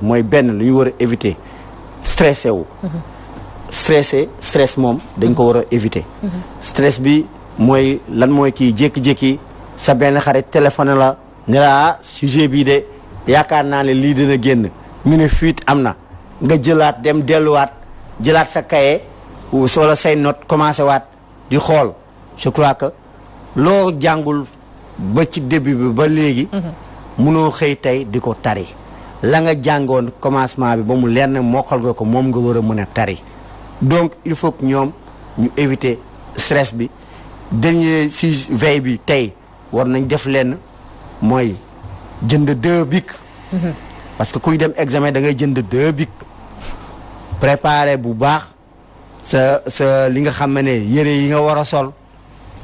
mooy benn lu ñu war a éviter stressé wu. stress moom dañ ko war a éviter. stress bi mooy lan mooy kii jékki-jékki sa benn xarit téléphone la ne la sujet bii de yaakaar naa ne lii dina génn ñu ne fuite am na nga jëlaat dem delluwaat jëlaat sa cahier wala say note commencé waat di xool je crois que loo jàngul ba ci début bi ba léegi. munoo xëy tey di ko tari. la nga jàngoon commencement bi ba mu leer ne mokkal nga ko moom nga war a mën a tari donc il faut que ñoom ñu éviter stress bi dernier si veille bi tey war nañ def lenn mooy jënd 2 bic. parce que kuy dem examen da ngay jënd 2 bic préparer bu baax sa li nga xam ne yére yi nga war a sol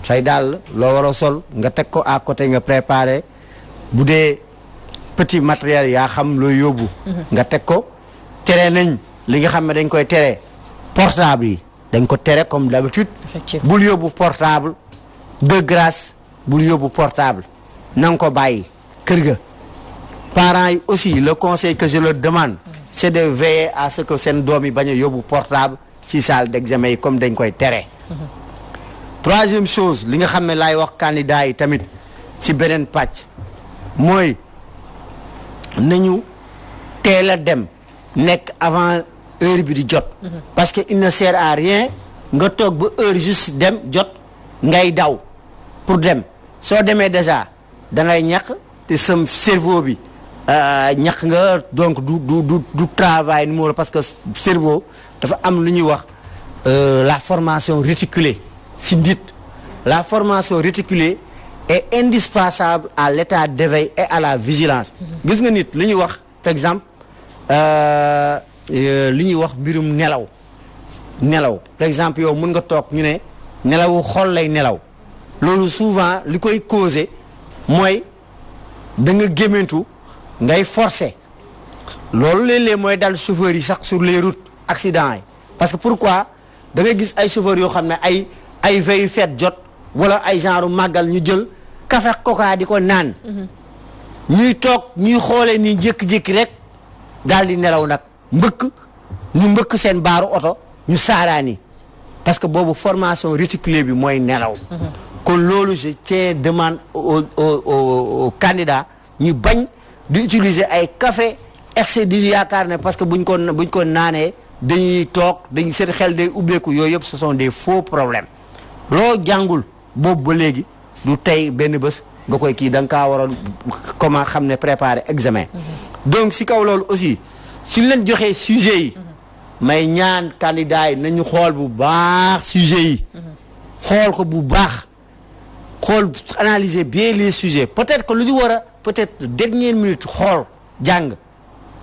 say dàll loo war a sol nga teg ko à côté nga préparer bu dee petit matériel yaa xam looy yóbbu. nga teg ko tere nañ li nga xam ne dañ koy tere portable yi dañ ko tere comme d'habitude. effectivement bul yóbbu portable de grâce bul yóbbu portable na nga ko bàyyi kër ga. parents yi aussi le conseil que je leur demande c'est de veiller à ce que seen doom yi bañ a yóbbu portable ci salle d'examen yi comme dañ koy tere. troisième chose li nga xam ne laay wax candidat yi tamit ci beneen pàcc mooy nañu teel a dem nekk avant heure bi di jot. parce que il ne sert à rien nga toog ba heure juste dem jot ngay daw pour dem soo demee déjà da ngay ñàkk te sam cerveau bi ñàkk nga donc du travail numéro parce que cerveau dafa am lu ñuy wax la formation réticulée si nit la formation réticulée est indispensable à l'état d'éveil et à la vigilance. gis nga nit li ñuy wax par exemple li ñuy wax mbirum nelaw par exemple yow mën nga toog ñu ne nelawu xol lay nelaw loolu souvent li koy causer mooy da nga gémmantu ngay forcer loolu léeg-léeg mooy dal chauffeurs yi sax sur les routes accident yi parce que pourquoi da ngay gis ay chauffeurs yoo xam ne ay veille fête jot wala ay genre màggal ñu jël café coca di ko naan. ñuy toog ñuy xoolee ni jékki-jékki rek daal di nelaw nag ñu mbëkk seen baaru oto ñu saaraani parce que boobu formation réticulée bi mooy nelaw. kon loolu je tiens demande au candidat ñu bañ di utiliser ay café excès di yaakaar ne parce que buñ ko naanee dañuy toog dañuy seen xel day ubbeeku yooyu yëpp ce sont des faux problèmes loo jàngul boobu ba léegi du tey benn bés nga koy kii da nga kaa waroon comment xam ne préparer examen. donc si kaw loolu aussi suñ leen joxee sujet yi. may ñaan candidat yi nañu xool bu baax sujet yi. xool ko bu baax xool analyser bien les sujets peut-être que lu ñu war a peut-être dernière minute xool jàng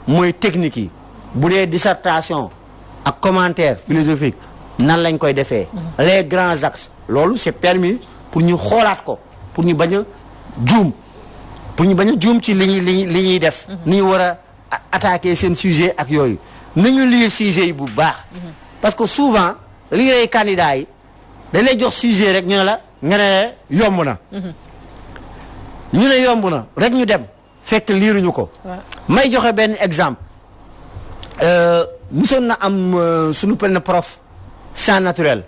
mooy technique yi bu dee dissertation ak commentaire philosophique nan lañ koy defee. les grands axes loolu c'est permis pour ñu xoolaat ko pour ñu bañ a juum ci li ñuy def. ni ñu war a attaquer seen sujet ak yooyu nañu lire sujet yi bu baax. parce que souvent li rey candidats yi dañ lay jox sujet rek ñu ne la nga ne yomb na. ñu ne yomb na rek ñu dem fekk liiruñu ko. may joxe benn exemple musoon na am suñu benn prof sciences naturelles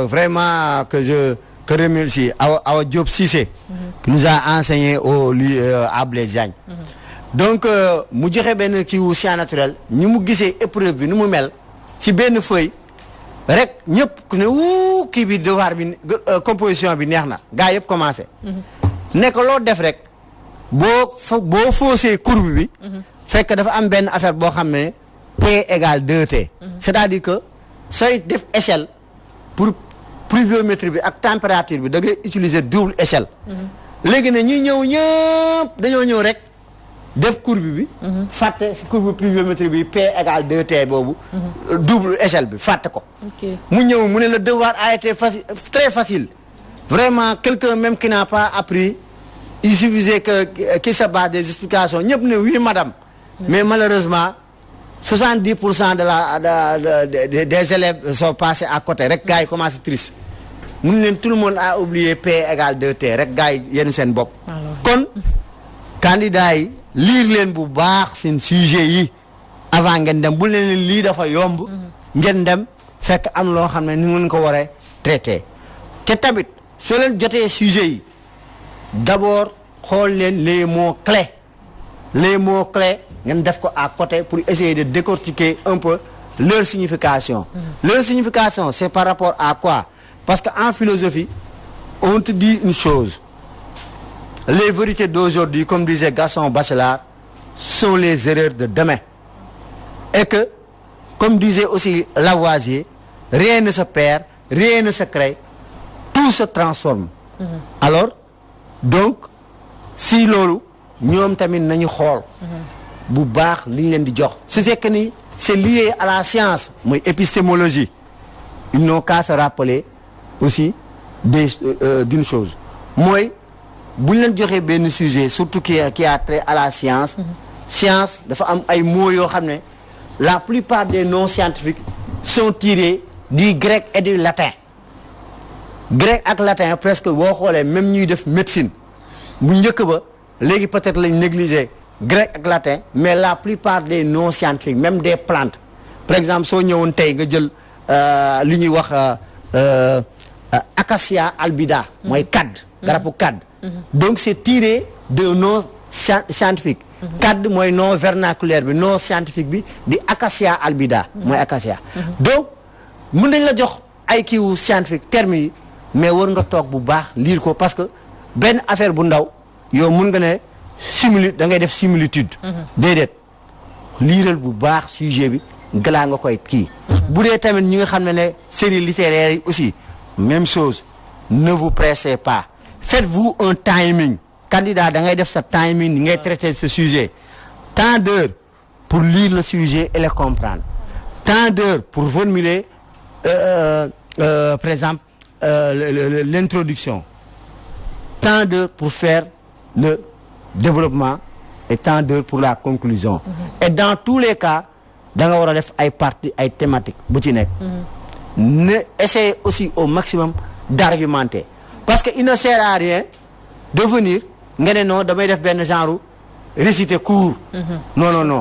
vraiment que remercie Awa Diop Cissé. qui nous a enseigné à Blaise Diagne. donc mu joxe benn kii wu sciences naturelles ñu mu gisee épreuve bi nu mu mel ci benn feuille rek ñëpp ku ne wuu kii bi devoir bi composition bi neex na gaa yëpp commencé. nekk loo def rek boo faussé courbe bi. fekk dafa am benn affaire boo xam ne P égale 2T. c'est-à-dire que sooy def échelle pour pluviométrie bi ak température bi da ngay utiliser double échelle. léegi ne ñi ñëw ñëpp dañoo ñëw rek def courbe bi. fàtte si courbe pluviométrie bi P égale 2T boobu. double échelle bi fàtte ko. mu ñëw mu ne le devoir a été facile très facile. vraiment quelqu'un même qui n'a pas appris il suffisait que qu'il se base des explications ñëpp ne oui madame. mais malheureusement 70% des élèves sont passés à côté rek gars yi commencé triste. mun leen tout le monde a oublié P égale 2T rek gars yi yéen seen bopp. kon candidat yi lire leen bu baax seen sujet yi avant ngeen dem bu leen lii dafa yomb ngeen dem fekk am loo xam ne ni ngeen ko waree traité te tamit soo leen jotee sujet yi d'abord xool leen les mots clés ngeen def ko à côté pour essayer de décortiquer un peu leur signification. Leur signification c'est par rapport à quoi? Parce que en philosophie on te dit une chose, les vérités d'aujourd'hui, comme disait Gaston Bachelard, sont les erreurs de demain. Et que, comme disait aussi Lavoisier, rien ne se perd, rien ne se crée, tout se transforme. Alors, donc, si loolu ñoom tamit nañu xool bu baax li ñu leen di jox su fekkee ni c'est lié à la science mooy épistémologie, ils n'ont qu'à se rappeler aussi d'une chose mooy bu ñu leen joxee benn sujet surtout qui a trait à la science. Science dafa am ay mots yoo xam ne la plupart des noms scientifiques sont tirés du grec et du latin. Grec ak latin presque boo xoolee même ñuy def médecine bu njëkk ba léegi peut-être lañ négligé grec ak latin, mais la plupart des noms scientifiques même des plantes par exemple soo ñëwoon tey nga jël li ñuy wax acacia albida mooy kadd garabu kadd. Donc c'est tiré de nom scientifique. Kadd mooy nom vernaculaire bi nom scientifique bi di acacia albida mooy acacia. Donc mën nañ la jox ay kiiwu scientifique termes yi mais war nga toog bu baax lire ko parce que benn affaire bu ndaw yow mën nga ne da ngay def similitude. déedéet liiral bu baax sujet bi galaa nga koy kii. bu dee tamit ñi nga xam ne série littéraire yi aussi même chose, ne vous pressez pas. Faites-vous un timing. Candidat, da ngay def sa timing, ngay traiter ce sujet. Tant d'heures pour lire le sujet et le comprendre. Tant d'heures pour formuler, par exemple, l'introduction. Tant d'heures pour faire le développement et tant d'heures pour la conclusion. Et dans tous les cas, da nga war a def ay parties, ay thématiques bu ci nekk. Ne essayez aussi au maximum d'argumenter. Parce que il ne sert à rien de venir nga ne non damay def benn genre réciter court. Non.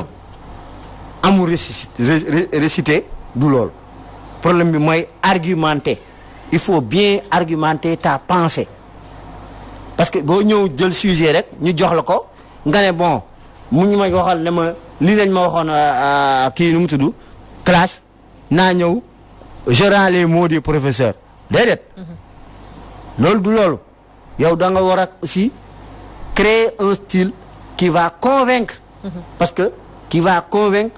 amul réciter du lool. Problème bi mooy argumenter. Il faut bien argumenter ta pensée. Parce que boo ñëw jël sujet rek ñu jox la ko nga ne bon mu ñu ma waxal ne ma lii lañ ma waxoon kii nu mu tudd classe naa ñëw je rends les mots du professeur déedéet. loolu du loolu yow da nga war a aussi créer un style qui va convaincre. Parce que qui va convaincre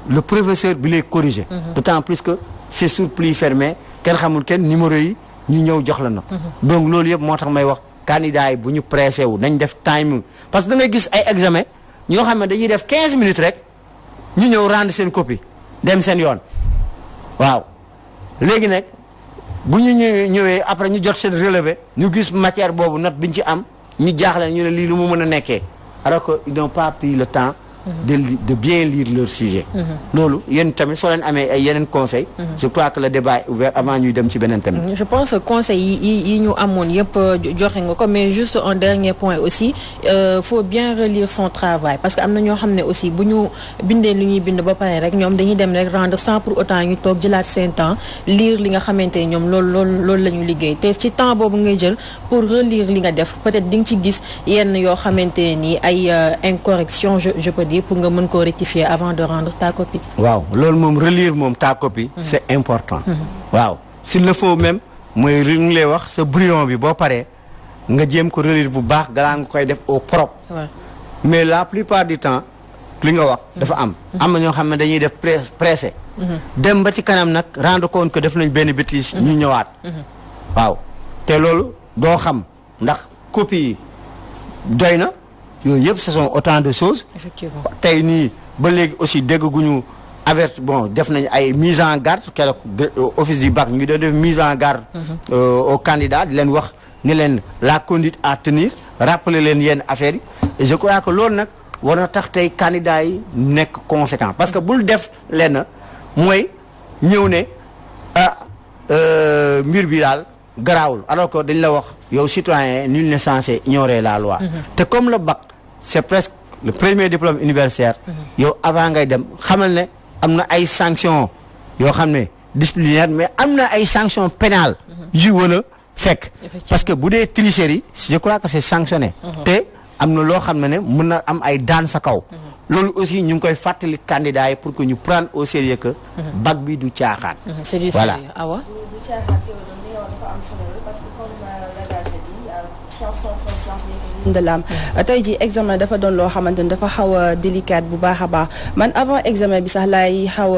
le professeur bi lay corriger. D'autant plus que c'est sur pli fermé kenn xamul kenn numéro yi ñu ñëw jox la na. Donc loolu yëpp moo tax may wax candidat yi bu ñu pressé wu nañ def time parce que da ngay gis ay examen ñoo xam ne dañuy def 15 minutes rek ñu ñëw rendre seen copie dem seen yoon waaw léegi nag bu ñu ñëwee après ñu jot seen relevé ñu gis matière boobu note bi ñu ci am ñu jaaxle ñu ne lii lu mu mën a nekkee alors que ils n'ont pas pris le temps de bien lire leur sujet. loolu yéen tamit soo leen amee ay yeneen conseil je crois que le débat est ouvert avant ñuy dem ci beneen thème. Je pense que conseil yi ñu amoon yëpp joxe nga ko mais juste un dernier point aussi faut bien relire son travail parce que am na ñoo xam ne aussi bu ñu bindee li ñuy bind ba pare rek ñoom dañuy dem rek rendre sans pour autant ñu toog jëlaat seen temps lire li nga xamante ni ñoom loolu la ñu liggéey te ci temps boobu ngay jël pour relire li nga def peut-être di nga ci gis yenn yoo xamante ni ay incorrections je peux dire pour nga mën koo rectifier avant de rendre ta copie. waaw loolu moom relire moom ta copie. c'est important. waaw s'il le faut même mooy li ñu lay wax sa brouillon bi boo paree nga jéem ko relire bu baax galaa nga koy def au propre. mais la plupart du temps li nga wax dafa am na ñoo xam ne dañuy def pressé. dem ba ci kanam nag rendre compte que def nañ benn bêtise ñu ñëwaat. waaw te loolu doo xam ndax copie yi doy na. yooyu yëpp ce sont autant de choses. Effectivement tey nii ba léegi aussi dégg gu ñu bon def nañ ay mise en garde keroog office du bac ñu doon def mise en garde. aux candidats di leen wax ni leen la conduite à tenir rappeler leen yenn affaires yi et je crois que loolu nag war na tax tey candidats yi nekk conséquent parce que bul def lenn mooy ñëw ne mbir bi daal garaawul alors que dañ la wax yow citoyen nul n'est censé ignorer la loi. te comme le bac c'est presque le premier diplôme universitaire yow avant ngay dem xamal ne am na ay sanctions yoo xam ne disciplinaire mais am na ay sanctions pénales yu wën a fekk parce que bu dee tricherie je crois que c'est sanctionné te am na loo xam ne mën na am ay daan sa kaw loolu aussi ñu ngi koy fàttali candidats yi pour que ñu prendre au sérieux que bac bi du caaxaan c'est du voilà sérieux Awa du caaxaan dafa am solo parce que comme l'adage dit science sans fin science de l'âme tey jii examen dafa doon loo xamante ni dafa xaw a délicate bu baax a baax man avant examen bi sax laay xaw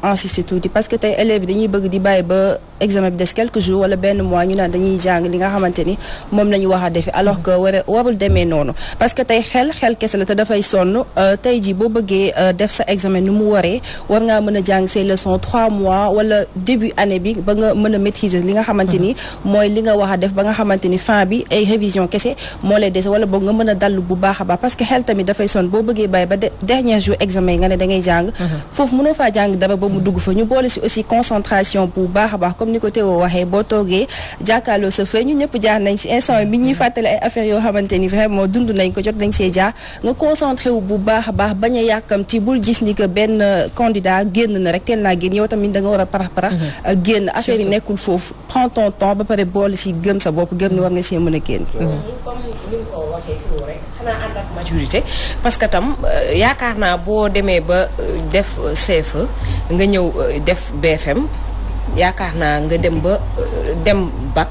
a insister tuuti parce que tey élèves yi dañuy bëgg di bàyyi ba examen bi des quelques jours wala benn mois ñu naan dañuy jàng li nga xamante ni moom la ñu wax a defi alors que warul demee noonu parce que tey xel kese la te dafay sonn tey jii boo bëggee def sa examen nu mu waree war ngaa mën a jàng say leçons 3 mois wala début année bi ba nga mën a maîtriser li nga xamante ni mooy li nga wax a def ba nga xamante ni fin bi ay révision kese moo lay dese wala boog nga mën a dallu bu baax a baax parce que xel tamit dafay sonn boo bëggee bàyyi ba dernier jour examen yi nga ne da ngay jàng foofu mënoo faa jàng dara ba mu dugg fa ñu boole si aussi concentration bu baax a baax comme ni ko Théo waxee boo toogee jàkkaarloo sa feuille ñu ñëpp jaar nañ si instant bi ñuy fàttali ay affaires yoo xamante ni vraiment dund nañ ko jot nañ see jaar nga concentré wu bu baax a baax bañ a yàkkamti bul gis ni que benn candidat génn na rek teel naa génn yow tamit da nga war a parax génn affaire yi nekkul foofu prends ton temps ba pare boole si gëm sa bopp gëm ni war nga see mën a génn comme ni nga ko waxee tuuti rek xanaa ànd ak maturité parce que tam yaakaar naa boo demee ba def CFE nga ñëw def BFM yaakaar naa nga dem bac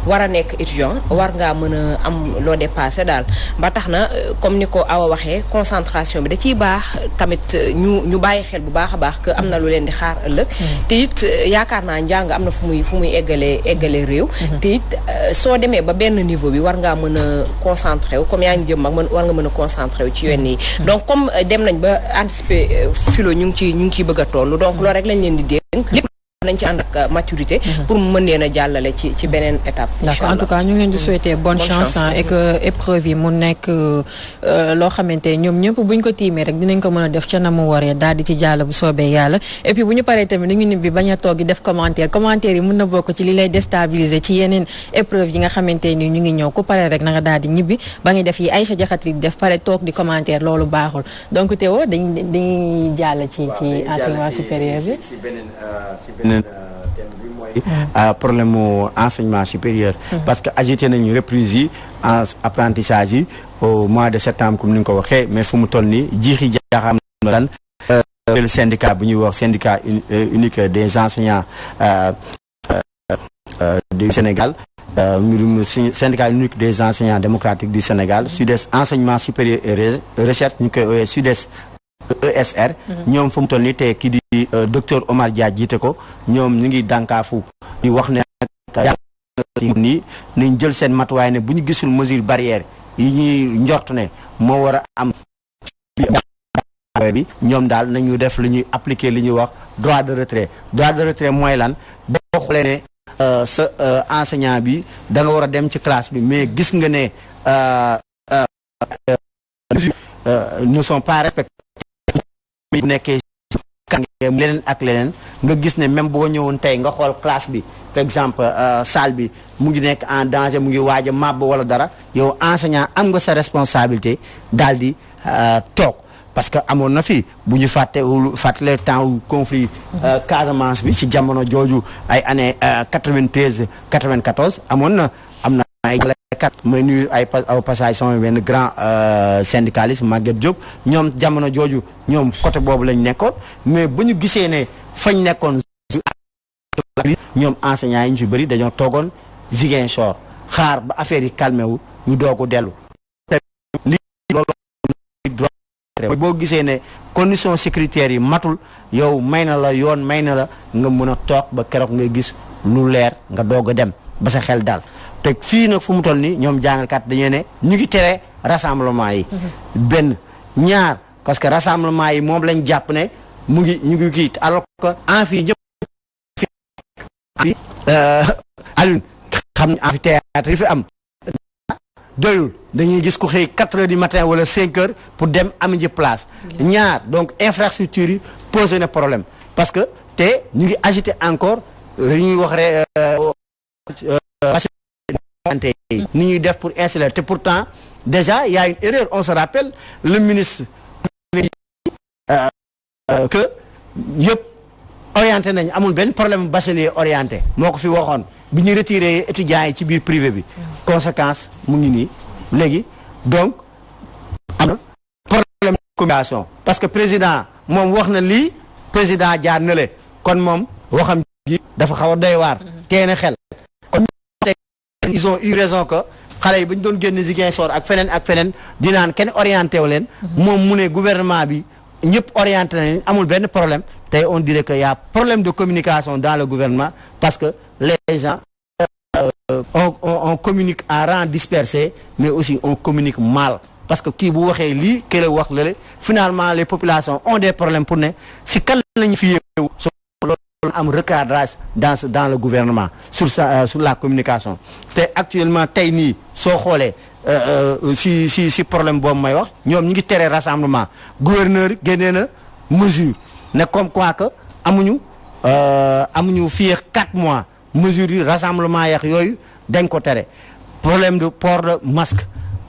war a nekk étudiant war ngaa mën a am loo dépassé daal ba tax na comme ni ko Awa waxee concentration bi da ciy baax tamit ñu bàyyi xel bu baax a baax que am na lu leen di xaar ëllëg te it yaakaar naa njàng am na fu muy eggalee réew te it soo demee ba benn niveau bi war ngaa mën a concentré wu comme yaa ngi jëm mag war nga mën a concentré wu ci yenn yi donc comme dem nañ ba anticiper philo ñu ngi ciy bëgg a toll donc loolu rek lañ leen di dénk nañ ci ànd ak maturité pour mu mën leen a jàllale ci beneen étape. d'accord en tout cas ñu ngeen di souhaiter bonne chance et que épreuve yi mu nekk loo xamante ñoom ñëpp buñ ko tiimee rek dinañ ko mën a def ca na mu waree daal di ci jàll bu soobee yàlla et puis bu ñu paree tamit dañu nit bi bañ a toog di def commentaire yi mën na bokk ci li lay déstabiliser ci yeneen épreuve yi nga xamante ni ñu ngi ñëw ku pare rek na nga daal di ñibbi ba ngi def yi Aïcha Diakhaté di def pare toog di commentaire loolu baaxul donc Théo dañuy jàll ci enseignement supérieur bi. thème bi mooy problème mu enseignement supérieur parce que agité nañu reprise yi en apprentissage yi au mois de septembre comme ni nga ko waxee mais fu mu toll nii jiixi jaaxaam na lan le syndicat bu ñuy wax syndicat unique des enseignants du Sénégal syndicat unique des enseignants démocratiques du Sénégal SUDES enseignement supérieur et recherche ñu koy woowee SUDES ESR ñoom fu mu toll nii te kii di docteur Omar Dia jiite ko ñoom ñu ngi dànkaafu ñu wax ne nii nañ jël seen matuwaay ne bu ñu gisul mesure barrière yi ñuy njort ne moo war a am bi ñoom daal nañu def lu ñuy appliquer li ñuy wax droit de retrait mooy lan boo xoolee ne sa enseignant bi da nga war a dem ci classe bi mais gis nga ne ne sont pas respectés bu nekkee leneen ak leneen nga gis ne même boo ñëwoon tey nga xool classe bi par exemple salle bi mu ngi nekk en danger mu ngi waaj a màbb wala dara yow enseignant am nga sa responsabilité daal di toog parce que amoon na fi bu ñu fàttale temps wu conflit Casamance bi ci jamono jooju ay année 93 94 am na ay may nuyu au passage sama benn grand syndicaliste Maguette Diop ñoom jamono jooju ñoom côté boobu lañ nekkoon mais bu ñu gisee ne fañ nekkoon ñoom enseignants yi ñu ci bëri dañoo toogoon Ziguinchor xaar ba affaire yi calmé wu ñu doog a dellu boo gisee ne conditions sécuritaires yi matul yow may na la yoon may na la nga mën a toog ba keroog ngay gis lu leer nga doog a dem ba sa xel daal te fii nag fu mu toll nii ñoom jàngalkat dañoo ne ñu ngi tere rassemblement yi benn ñaar parce que rassemblement yi moom lañ jàpp ne ñu ngi kii alors que en fii ñëpp Alioune xam ne amphithéâtre yi fi am doyul dañuy gis ku xëy 4 heures du matin wala 5 heures pour dem am ji place ñaar donc infrastructure yi posé na problème parce que te ñu ngi agité encore li ñuy wax rek ni ñuy def pour installer te pourtant déjà il y a une erreur. On se rappelle le ministre que yëpp orienté nañ amul benn problème bachelier orienté moo ko fi waxoon bi ñu retiré étudiants yi ci biir privé bi. conséquence mu ngi nii léegi donc am na problème de communication parce que président moom wax na lii président jaar na le kon moom waxam gi dafa xaw a doy waar. teene xel kon ils ont eu raison que xale yi ba ñu doon génn Ziguinchor ak feneen di naan kenn orienté wu leen. moom mu ne gouvernement bi ñëpp orienté nañ amul benn problème tey on dirait que y a problème de communication dans le gouvernement parce que les gens on communique à rang dispersé mais aussi on communique mal parce que kii bu waxee lii kële wax lële finalement les populations ont des problèmes pour ne si kan lañu fi yeewu so loolu am recadrage dans le gouvernement sur la communication te actuellement tey nii soo xoolee si problème boobu may wax ñoom ñu ngi tere rassemblement gouverneur génnee na mesure ne comme quoi que amuñu fii 4 mois mesure yi rassemblement yeex yooyu dañ ko tere problème de port de masque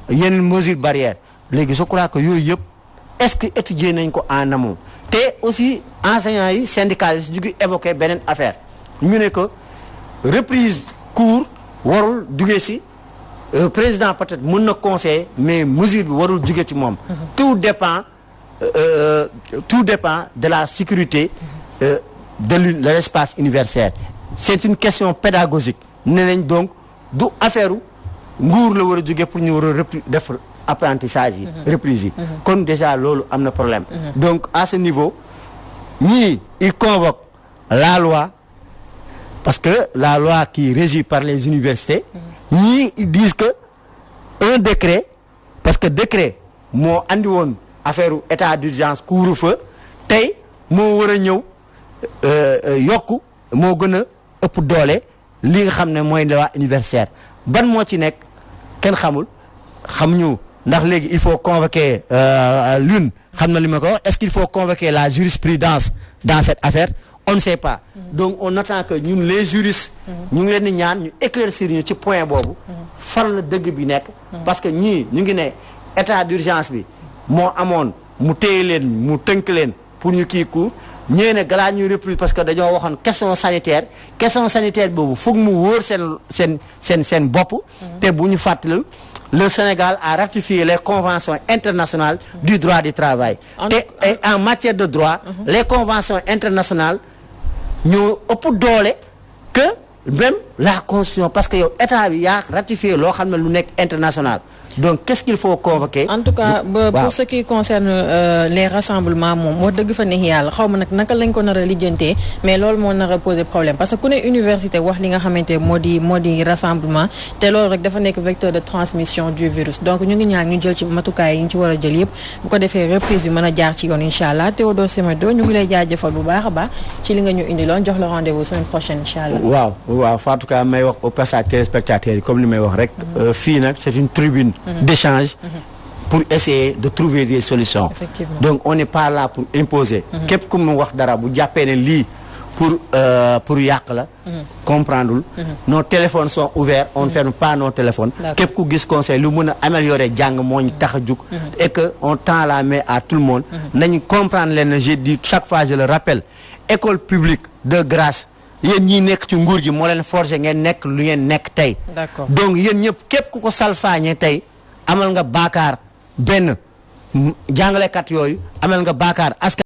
yeneen mesure barrière léegi je crois que yooyu yëpp est-ce que étudier nañ ko en amont te aussi enseignants yi syndicalistes ñu ngi évoqué beneen affaire ñu ne que reprise cours warul jugee si président peut-être mën na conseiller mais mesure bi warul jugee ci moom. tout dépend de la sécurité de l'espace universitaire. C'est une question pédagogique ne nañ donc du affaire nguur la war a jóge pour ñu war a def apprentissage yi reprise yi kon déjà loolu am na problème donc à ce niveau ñii ils convoquent la loi parce que la loi qui régit par les universités ñii ils disent que un décret parce que décret moo andi woon affaire état d'urgence couvre-feu tey moo war a ñëw yokku moo gën a ëpp doole li nga xam ne mooy loi universitaire ban moo ci nekk kenn xamuñu ndax léegi il faut convoquer l'une xam na li ma ko wax est-ce qu'il faut convoquer la jurisprudence dans cette affaire on ne sait pas donc on attend que ñun les juristes ñu ngi leen di ñaan ñu éclaircir ñu ci point boobu fan la dëgg bi nekk parce que ñii ñu ngi ne état d'urgence bi moo amoon mu téye leen mu tënk leen pour ñu kii court ñee ne galaa ñuy reprise parce que dañoo waxoon question sanitaire boobu foog mu wóor seen bopp te bu ñu fàttali le Sénégal a ratifié les conventions internationales du droit du travail et en matière de droit les conventions internationales ñoo ëpp doole que même la constitution parce que yow état bi yaa ratifié loo xam ne lu nekk international donc qu'est-ce qu'il faut convoquer. en tout cas pour ce qui concerne les rassemblements moom wax dëgg fa neex yàlla xaw ma nag naka lañ ko nar a lijjantee mais loolu moo nar a poser problème parce que ku ne université wax li nga xamante moo di rassemblement te loolu rek dafa nekk vecteur de transmission du virus donc ñu ngi ñaan ñu jël ci matukaay yi ñu ci war a jël yëpp bu ko defee reprise bi mën a jaar ci yoon incha allah Théodore Semedo ñu ngi lay jaajëfal bu baax a baax ci li nga ñu indiloon jox la rendez-vous semaine prochaine incha allah. waaw en tout cas may wax au passage téléspectateurs yi comme li may wax rek fii nag c'est une tribune d'échange pour essayer de trouver des solutions. Donc on n'est pas là pour imposer. képp ku mu wax dara bu jàppee ne lii pour yàq la. comprendre. Nos téléphones sont ouverts on ne ferme pas nos téléphones. képp ku gis conseil lu mën a améliorer jàng moo ñu tax a jug. et que on tend la main à tout le monde. nañu comprendre leen je dis chaque fois je le rappelle école publique de grâce. yéen ñii nekk ci nguur gi moo leen forger ngeen nekk lu ngeen nekk tey. D'accord. Donc yéen ñëpp képp ku ko salfaañee tey amal nga baakaar benn jàngalekat yooyu amal nga baakaar askan